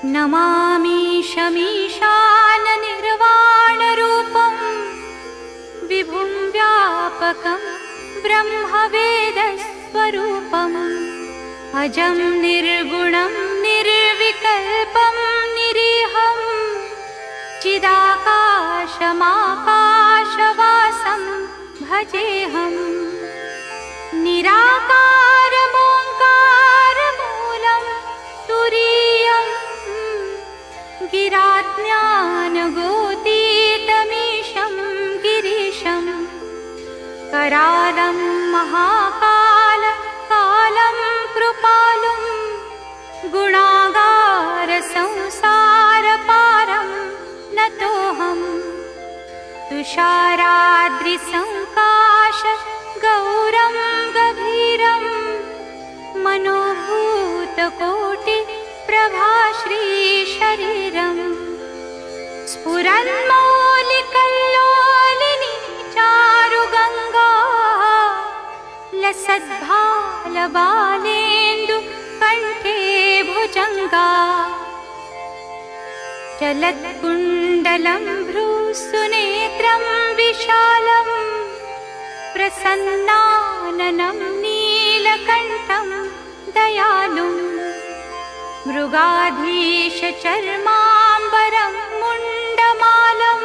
नमामि शमीशाननिर्वाणरूपं विभुं व्यापकं ब्रह्मवेदस्वरूपम् अजं निर्गुणं निर्विकल्पं निरीहं चिदाकाशमाकाशवासं भजेऽहम् निराकारमोङ्कारमूलं तुरीयं गिराज्ञानगोतीतमीशं गिरीशं करालं महाकालं कृपालुं गुणागारसंसारपारं नतोऽहम् तुषाराद्रिसङ्काश गौरं गभीरं मनोभूतकोटिप्रभाश्रीशरीरं स्फुरन्मौलिकल्लोलिनी चारुगङ्गा लसद्भालबालेन्दुकण्ठे भुजङ्गा चलत्कुण्डलं भ्रूसुनेत्रं विशालं प्रसन्नाननं नीलकण्ठं दयालुं मृगाधीशचर्माम्बरं मुण्डमालं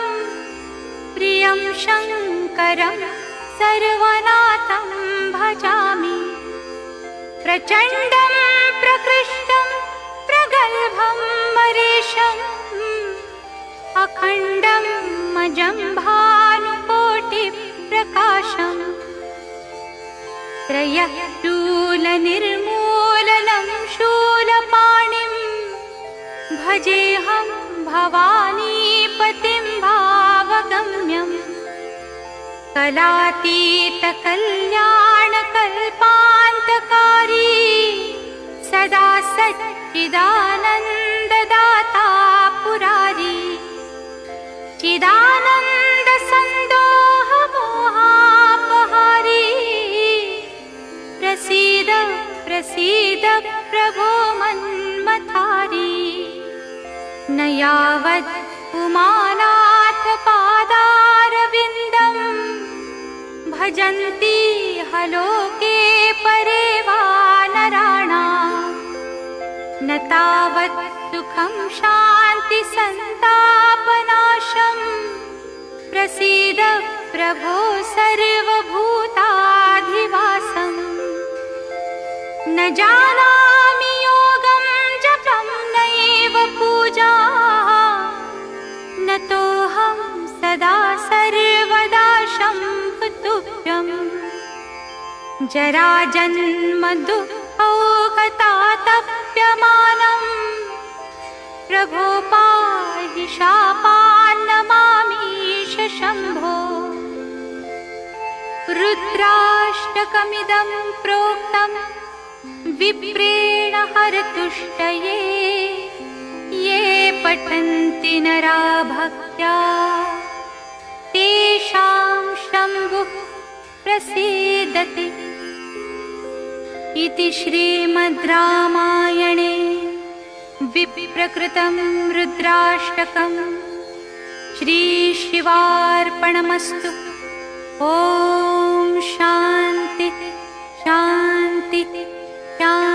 प्रियं शङ्करं सर्वनाथं भजामि प्रचण्डं प्रकृष्टं प्रगल्भं मरीशम् अखण्डं मजं भानुकोटिप्रकाशम् त्रयशूलनिर्मूलनं शूलपाणिं भजेऽहं भवानीपतिं भावगम्यम् कलातीतकल्याणकल्पान्तकारी सदा सच्चिदानन्ददाता पुरारी चिदानन्दसन्दोहमोहापहारी प्रसीद प्रसीद प्रभो मन्मथारी न यावत् उमानाथ पादारविन्दं भजन्ति हलोके परे वा नराणाम् न तावत् सुखं शान्ति सन्तापनाशं प्रसीद प्रभो सर्वभूताधिवासम् न जानामि योगं जपं नैव पूजा न तोऽहं सदा सर्वदा शम्भुतुभ्यम् जराजन्म दुःखौघतातप्यमानं प्रभो पाहि शापान्नमामीश शम्भो रुद्राष्टकमिदं प्रोक्तं विप्रेण हरतुष्टये ये पठन्ति नरा भक्त्या तेषां शम्भुः प्रसीदति इति श्रीमद् रामायणे विप्रकृतं रुद्राष्टकं श्रीशिवार्पणमस्तु। ॐ शान्ति शान्ति शान्ति।